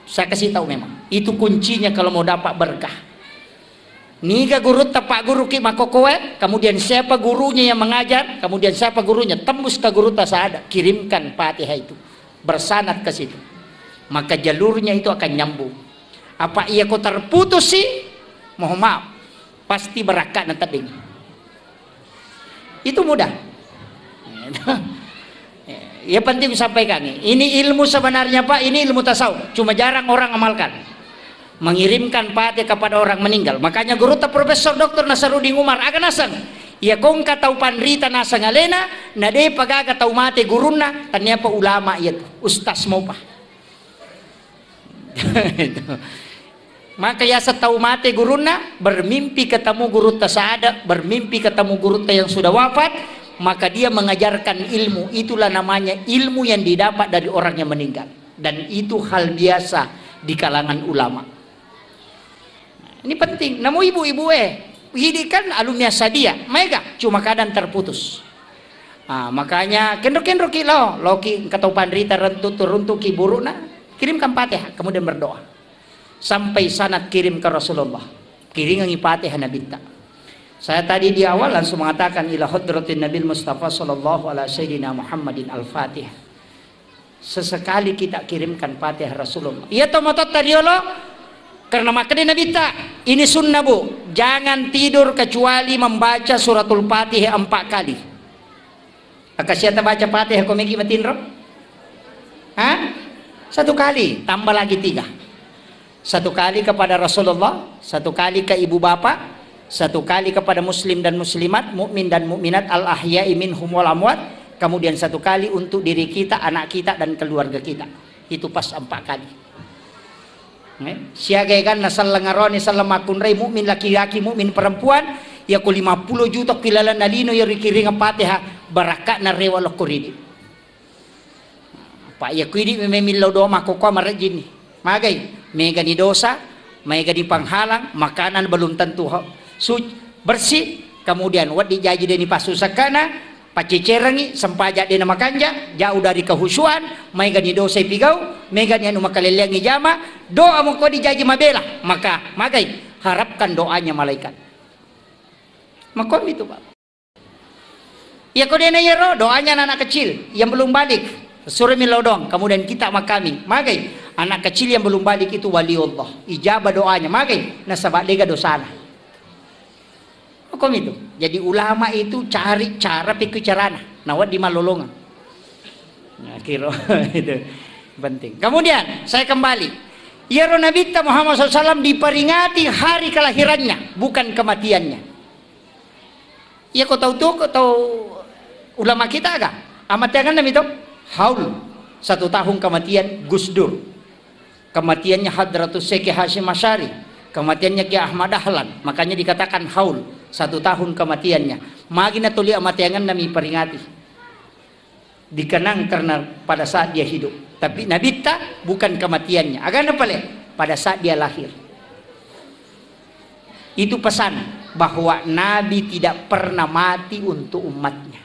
Saya kasih tahu memang itu kuncinya kalau mau dapat berkah. Niga guru tapak guru ki makokoe, kemudian siapa gurunya yang mengajar, kemudian siapa gurunya tembus ke guru tasada, kirimkan Fatihah itu bersanad ke situ, maka jalurnya itu akan nyambung. Apa ia kau terputus sih? Mohon maaf, pasti berakat nanti ding. Itu mudah. Ya penting sampaikan ini ilmu sebenarnya Pak, ini ilmu tasawuf, cuma jarang orang amalkan. Mengirimkan patih kepada orang meninggal. Makanya guru ta Profesor Dr. Nasarudin Umar akan nasang. Ya kong katau panrita nasang alena, nade pagaga tau mate guruna, tanya pa ulama itu, ustaz mau pa. Maka ya setau mate guruna, bermimpi ketemu guru tasada, bermimpi ketemu guru yang sudah wafat, maka dia mengajarkan ilmu. Itulah namanya ilmu yang didapat dari orang yang meninggal. Dan itu hal biasa di kalangan ulama. Ini penting. Namun ibu-ibu hidikan alumni Asadiyah, mereka cuma kadang terputus. Makanya kendro-kendro kilo, loki katau pandrita rentu ki buruna, kirimkan Fatihah, kemudian berdoa. Sampai sanad kirim ke Rasulullah. Kiringan Fatihah Nabita. Saya tadi di awal langsung mengatakan ila hadratin Nabil Mustafa sallallahu alaihi sayyidina Muhammadin al-Fatihah. Sesekali kita kirimkan Fatihah Rasulullah. Iya tomatot tadi lo. Karena makanya Nabi tak, ini sunnah Bu, jangan tidur kecuali membaca suratul Fatihah 4 kali. Akasiata baca Fatihah komiki matinro? Hah? 1 kali, tambah lagi 3. 1 kali kepada Rasulullah, 1 kali ke ibu bapak, 1 kali kepada muslim dan muslimat, mukmin dan mukminat al-ahya'i minhum wal amwat, kemudian 1 kali untuk diri kita, anak kita dan keluarga kita. Itu pas 4 kali. Siagaikan nasal lengaroni salamakunrai mukmin laki-laki mukmin perempuan ya ku 50 juta kilala nalino ya rikiringa Fatihah barakat na rewa lokuridi. Pak ya kuidi memillo do makoko marajini. Magai mega ni dosa, mega di panghalang, makanan belum tentu bersih, kemudian wat dijaji deni pasusakana pacecerangi sempajak dina makanja jauh dari kehusuan mega ni dosa pigau mega ni anu makaleleangi jama doa mo ko dijaji mabela maka magai harapkan doanya malaikat makom itu Pak ya ko dena yero doanya anak kecil yang belum balik sore milodong kemudian kita makami magai anak kecil yang belum balik itu waliullah ijabah doanya magai nasabak lega dosana hukum itu. Jadi ulama itu cari cara pikir carana. Nawat di malolongan. Nah, kira itu penting. Kemudian saya kembali. Ya Nabi Muhammad SAW diperingati hari kelahirannya, bukan kematiannya. Ya kau tahu tuh, kau tahu ulama kita agak. Amat jangan Nabi itu haul 1 tahun kematian Gus Dur. Kematiannya Hadratus Syekh Hasyim Asy'ari. Kematiannya Ki Ahmad Dahlan, makanya dikatakan haul 1 tahun kematiannya. Magina tuli amatiangan nami peringati. dikenang karena pada saat dia hidup. Tapi Nabi ta bukan kematiannya. Agak apa le? Pada saat dia lahir. Itu pesan bahwa Nabi tidak pernah mati untuk umatnya.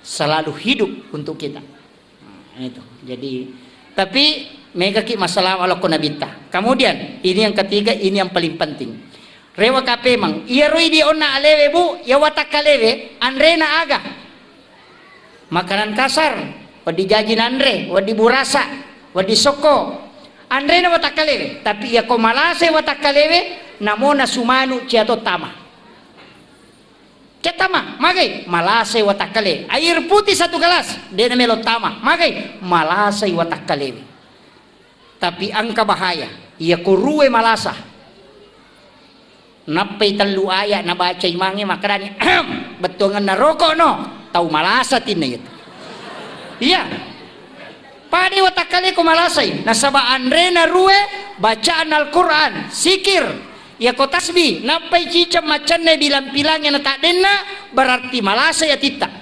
Selalu hidup untuk kita. Nah, itu. Jadi, tapi mereka ki masalah walaupun Nabi ta. Kemudian ini yang ketiga, ini yang paling penting. Rewa kape mang, iya roi di ona alewe bu, ya watakalewe, andrena aga. Makanan kasar, wadi jajin andre, wadi burasa, wadi soko, andrena watakalewe. Tapi ya komalase watakalewe, namona sumanu ciato tama. Ciatama, magai malase watakale. Air putih 1 gelas, dia namelo tama. Magai malase watakalewe. Tapi angka bahaya, iya kuruwe malasa. Napay telu aya na baca imangi makarani betul na rokok no tahu malasa tin na ito. Iya. Padi watakali ko malasay nasaba andre na ruwe bacaan Al-Quran sikir ya ko tasbih napay cicam macan na bilang-bilangnya na taden na berarti malasay atita.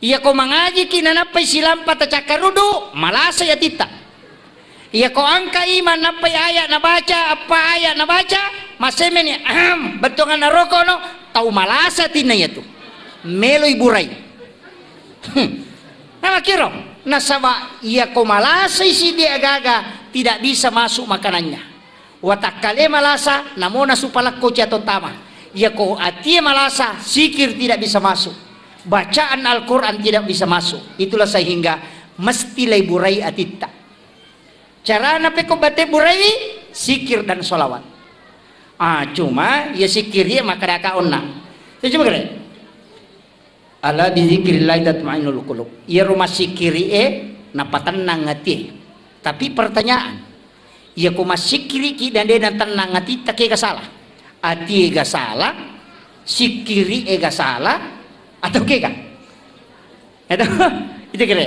Iya ko mangaji kinanapay silang patacakarudo malasay atita. Iya ko angka iman apa ayat na baca apa ayat na baca masemeni betongan na rokok no tahu malasa tinaya tu meloy buray nama kiro nasaba iya ko malasa si dia gaga tidak bisa masuk makanannya watakale malasa namona supalakko atau tama iya ko atie malasa sikir tidak bisa masuk bacaan Al-Quran tidak bisa masuk itulah sehingga mesti lay buray atita. Cara nape ko bate burai sikir dan solawat. Cuma ya sikir ya maka dakaon na. Saya coba kira. Ala bi zikrillah tatma'innul qulub. Ya rumah sikiri napatenang hati. Tapi pertanyaan, ya ko masikiri ki dan dia tenang hati tak ke salah. Hati ga salah, sikiri ga salah atau ke ka? Itu kira.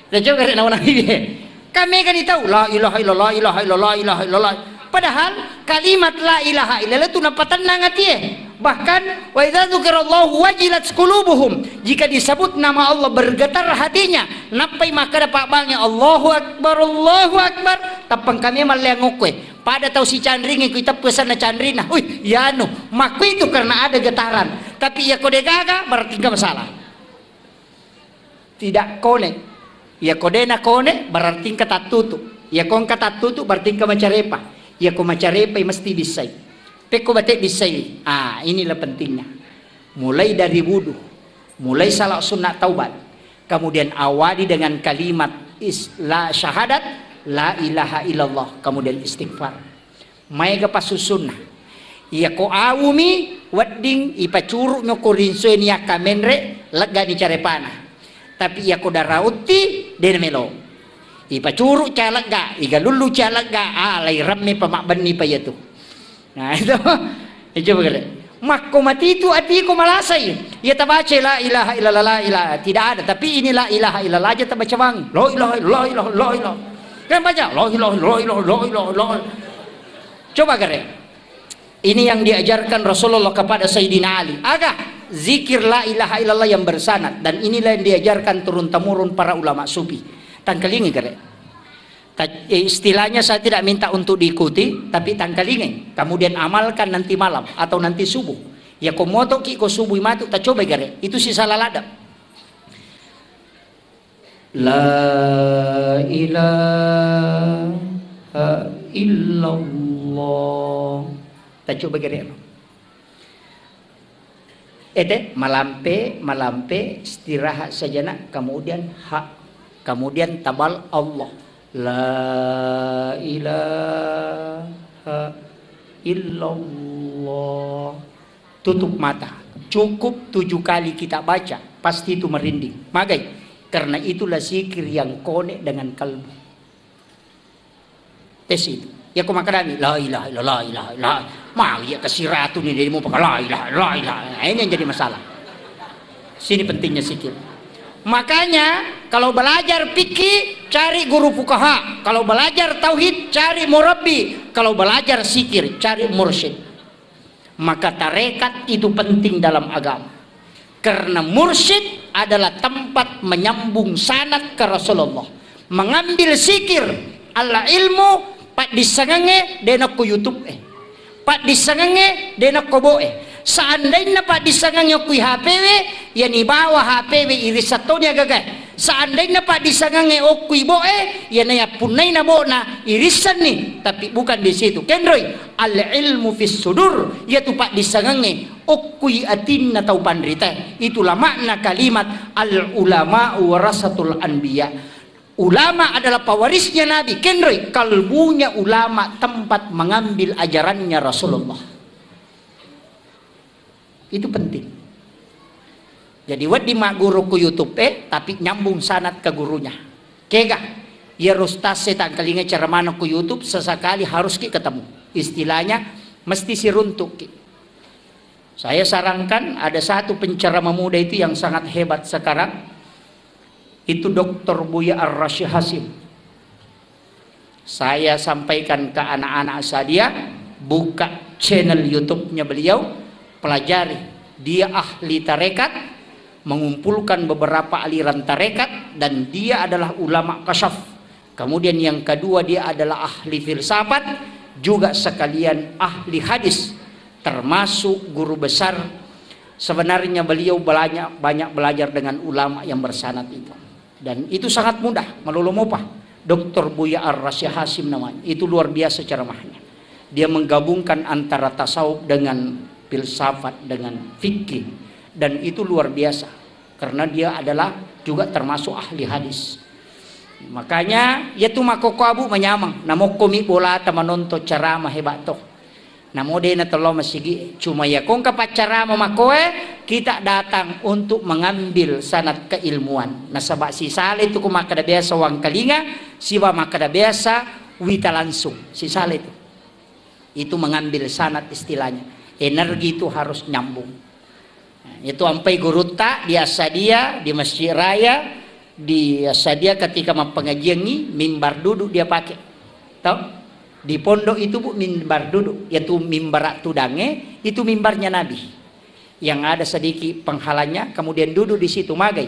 Saya coba kira nama nabi. Kami kan tahu la ilaha illallah ilaha illallah ilaha illallah. Padahal kalimat la ilaha illallah itu napatenang hati. Bahkan wa idza dzikrallahu wajilat qulubuhum. Jika disebut nama Allah bergetar hatinya. Napai maka dapat bangnya Allahu akbar. Tapang kami malengokwe. Pada tahu si candring kita pesan na candrina. Uy, ya anu, maku itu karena ada getaran. Tapi ya kode gaga berarti enggak masalah. Tidak connect. Ya kodena kone berarti kata tutup. Ya kon kata tutup berarti ka macarepa. Ya ko macarepa mesti bisai. Peko bate bisai. Inilah pentingnya. Mulai dari wudu, mulai salat sunat taubat, kemudian awali dengan kalimat syahadat la ilaha illallah, kemudian istighfar. Maiga pasusunna. Ya ko awumi wadding ipacuru no korinso niya kamenre lega ni carepana. Tapi ya ko darauti denmelo ipacuru calega igalulu calega lay ramme pamakbani pa yato. Nah itu coba kali makko mati itu ati ko malasay ya tabaca la ilaha illallah la ilaha tidak ada tapi ini la ilaha illallah aja tabaca wangi la ilaha illallah la ilaha kan baca la ilaha illallah. Coba kali ini yang diajarkan Rasulullah kepada Sayyidina Ali agak zikir la ilaha illallah yang bersanad dan inilah yang diajarkan turun-temurun para ulama sufi. Tangkalingi kare. Istilahnya saya tidak minta untuk diikuti tapi tangkalingi. Kemudian amalkan nanti malam atau nanti subuh. Ya komoto ki ko subuh matu ta coba kare. Itu sisa lalada. La ilaha illallah. Ta coba kare. Malampe istirahat sejenak kemudian kemudian tabal Allah la ilaha illallah tutup mata cukup 7 kali kita baca pasti itu merinding magai karena itulah zikir yang konek dengan kalbu tes itu ya ko makarani la ilaha illallah la ilaha mau ya kesiratu nih dia mau pakai la ilaha ini yang jadi masalah sini pentingnya zikir. Makanya kalau belajar fikih cari guru fuqaha, kalau belajar tauhid cari murabbi, kalau belajar zikir cari mursyid. Maka tarekat itu penting dalam agama karena mursyid adalah tempat menyambung sanad ke Rasulullah. Mengambil sikir ala ilmu pak disangange dena ku YouTube pak disangange dena ko boe. Seandainya pak disangange ku HPW ya ni bawa HPW irisatonya gagay. Seandainya pak disangange okui boe ya na punai na bo na irisan nih, tapi bukan di situ. Kendroy al ilmu fis sudur, yaitu pak disangange okui atin na tau pandrita. Itulah makna kalimat al ulama warasatul anbiya. Ulama adalah pewarisnya Nabi. Kendroy kalbunya ulama tempat mengambil ajarannya Rasulullah. Itu penting. Jadi wadi mak guru ku YouTube tapi nyambung sanad ke gurunya. Kega ya rustase tak kelinga cara mana ku YouTube sesekali harus ki ketemu. Istilahnya mesti si runtuk ki. Saya sarankan ada satu penceramah muda itu yang sangat hebat sekarang. Itu Dr. Buya Ar-Rasyid Hasim. Saya sampaikan ke anak-anak Asadia, buka channel YouTube-nya beliau, pelajari. Dia ahli tarekat, mengumpulkan beberapa aliran tarekat, dan dia adalah ulama kasyaf. Kemudian yang kedua dia adalah ahli filsafat, juga sekalian ahli hadis, termasuk guru besar. Sebenarnya beliau banyak belajar dengan ulama yang bersanad itu, dan itu sangat mudah melulumopah. Dr. Buya Ar-Rasyid Hasim namanya, itu luar biasa ceramahnya. Dia menggabungkan antara tasawuf dengan filsafat dengan fikih, dan itu luar biasa karena dia adalah juga termasuk ahli hadis. Makanya yaitu makoko abu menyamang namo komi bola tamanonto ceramah hebat toh. Namo dena telo masigi cuma ya kong kapacara mamakoe kita datang untuk mengambil sanad keilmuan. Nasabak si sale itu ku makada biasa wang kalinga, siwa makada biasa wita langsung. Si sale itu mengambil sanad istilahnya. Energi itu harus nyambung. Itu ampai guruta di Asadia di Masjid Raya di Asadia ketika pengajian ini mimbar duduk dia pakai. Tahu? Di pondok itu bu mimbar duduk, yaitu mimbar tudange, itu mimbarnya Nabi. Yang ada sedikit penghalanya, kemudian duduk di situ magai.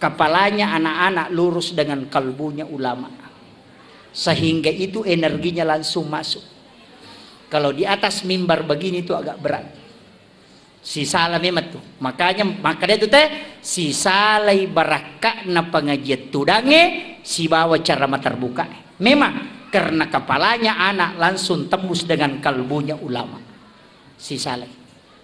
Kepalanya anak-anak lurus dengan kalbunya ulama. Sehingga itu energinya langsung masuk. Kalau di atas mimbar begini itu agak berat. Si salah memang tuh. Makanya itu teh si salai barakak na pengajian tudange si bawa cara terbuka. Memang karena kepalanya anak langsung tembus dengan kalbunya ulama. Si salai.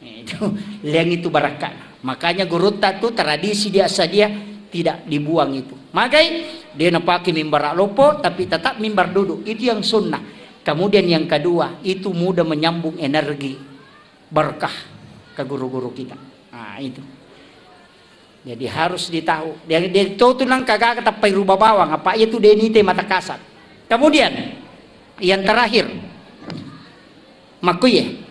Itu yang itu barakak. Makanya guruta tuh tradisi di Asadia tidak dibuang itu. Makanya dia pakai mimbar lopo tapi tetap mimbar duduk. Itu yang sunnah. Kemudian yang kedua, itu mudah menyambung energi berkah ke guru-guru kita. Nah, itu. Jadi harus ditahu. Dia itu nang kagak kata rubah bawang, apa itu deni teh mata kasat. Kemudian yang terakhir, makuye.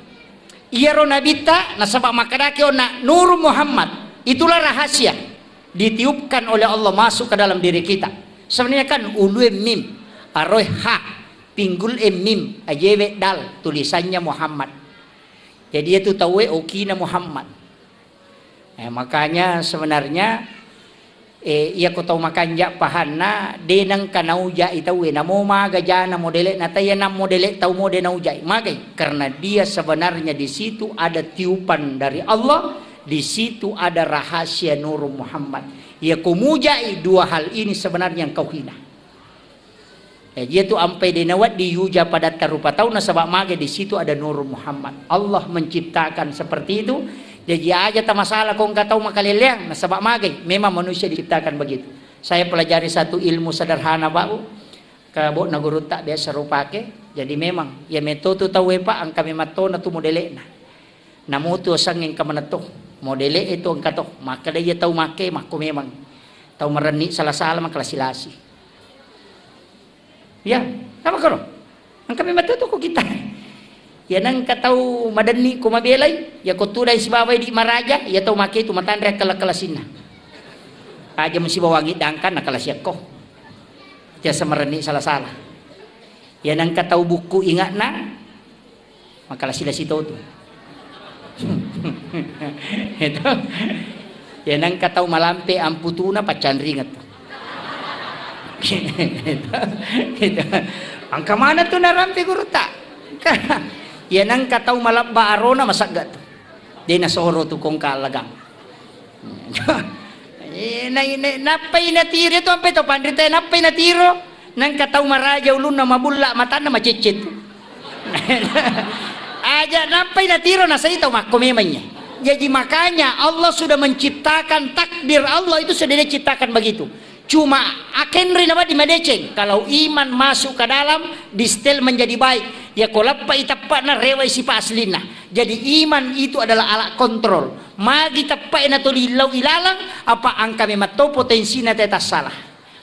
Iya ronabita nasabak makadake ona Nur Muhammad. Itulah rahasia ditiupkan oleh Allah masuk ke dalam diri kita. Sebenarnya kan ulue mim, aroy ha. Pinggul mim ajewe dal tulisannya Muhammad. Jadi itu tahu okina Muhammad. Makanya sebenarnya iya ko tahu makanja pahana denang kanauja itawe namo maga jana modele nataya nam modele tahu mode nauja magai karena dia sebenarnya di situ ada tiupan dari Allah, di situ ada rahasia Nur Muhammad. Ya kumujai dua hal ini sebenarnya yang kau hina. Dia tu ampai dinawat di yuja pada tarupa tahu nasabak mage di situ ada Nur Muhammad. Allah menciptakan seperti itu. Jadi aja tak masalah kau enggak tahu makaliliang nasabak mage. Memang manusia diciptakan begitu. Saya pelajari satu ilmu sederhana bau. Kabo na guru tak biasa rupake. Jadi memang ya metode tahu pak ang kami mato na tu modele na. Namu tu sanging kamanato. Modele itu ang katok. Maka dia tahu make mako memang tahu mereni salah-salah makasilasi. Ya, apa karo? Ang kami matuto ko kita. Ya nang kataw madani ko mabelay, ya ko tuday si babay di maraja, ya taw maki tu matandre kalakalasin na. Aja mo si bawangi dangkan nakalasyak ko. Ya sa marani salah-salah. Ya nang kataw buku ingat na, makalasila si toto. Ito. Ya nang katau malampe amputuna pacan ringat. Gitu. Angka mana tuh narampe guru tak? Ya nang katau malabba arona masagat. Di nasoro tu kong kalagang. Napay natiro to ampe to pandrita napay natiro nang katau maraja ulun na mabulla mata na macicit. Aja napay natiro na sa ito makomemanya. Jadi makanya Allah sudah menciptakan, takdir Allah itu sudah diciptakan begitu. Cuma akan rinaba di madeceng. Kalau iman masuk ke dalam, distel menjadi baik. Ya kolapa itapa na rewai si aslina. Jadi iman itu adalah alat kontrol. Magi tapai na tulilaw ilalang apa angka memato potensi na tetas salah.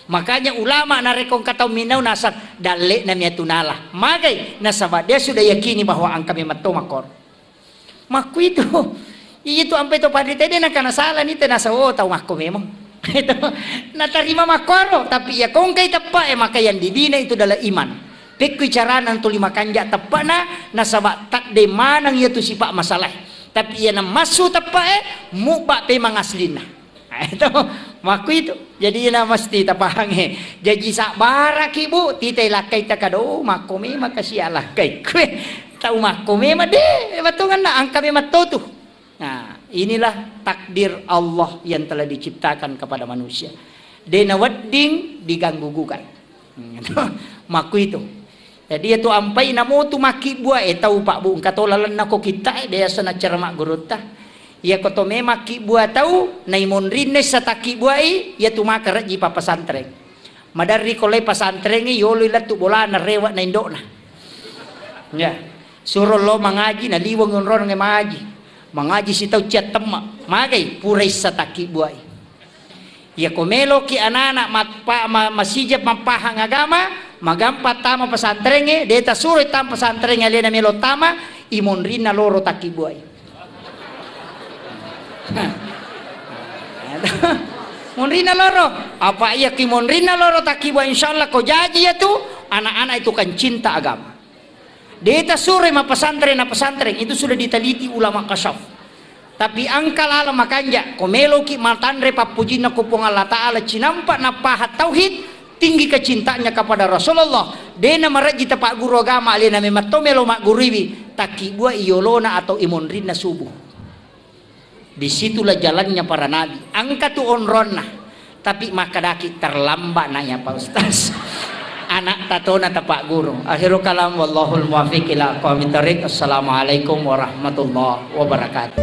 Makanya ulama na rekong kataw minaw nasat dale na miya tunala. Magay nasaba dia sudah yakini bahwa angka memato makor. Maku itu ampe to padite dia nakanasala ni tenasa tahu mako memang. Itu natarima makoro tapi ya kung kay tapa maka yang dibina itu adalah iman. Pekui cara nang tuli makanja tapa nasaba tak de manang ya tu sipak masalah. Tapi ya na masu tapa muba pe mangaslina. Itu maku itu. Jadi na mesti tapahange. Jadi sak barak ibu titay lakay takado mako me makasialah kay kue. Tahu mako me made batungan na angka me matotu. Nah, inilah takdir Allah yang telah diciptakan kepada manusia. Dena wedding diganggu-gugat. Maku itu. Jadi itu ampai namo tu maki buah tahu Pak Bu katolalan nako kita dia sana cermak gurutta. Ya koto me maki buah tahu naimon rines sataki buah ya tu makar ji papa santreng. Madari kolai pasantren yolo latu bola na rewat na indok na. Ya. Suruh lo mengaji na liwang ngon ngaji. Mengaji si tau ciat temak magay puray sa taki buhay ya komelo ki anak masijab mapahang agama magampat tama pasantren deta surit tam pasantren alena melo tama imon rin na loro taki buhay monrin na loro apa iya ki monrin na loro taki buhay insyaallah ko jaji ya tu anak-anak itu kan cinta agama. Deta sore ma pesantren na pesantren itu sudah diteliti ulama kasyaf. Tapi angkal alam makanja komelo ki matandre papujina kupung Allah Ta'ala cinampak na pahat tauhid tinggi kecintanya kepada Rasulullah. Dena maraji tapak guru agama alina mematomelo mak guribi taki bua iyolona atau imonrina subuh. Disitulah jalannya para nabi. Angka tu onronna. Tapi makadaki terlambat nanya Pak Ustaz. Anak tatona tapak guru. Akhirul kalam wallahul muwaffiq ila aqwamit thoriq. Assalamualaikum warahmatullahi wabarakatuh.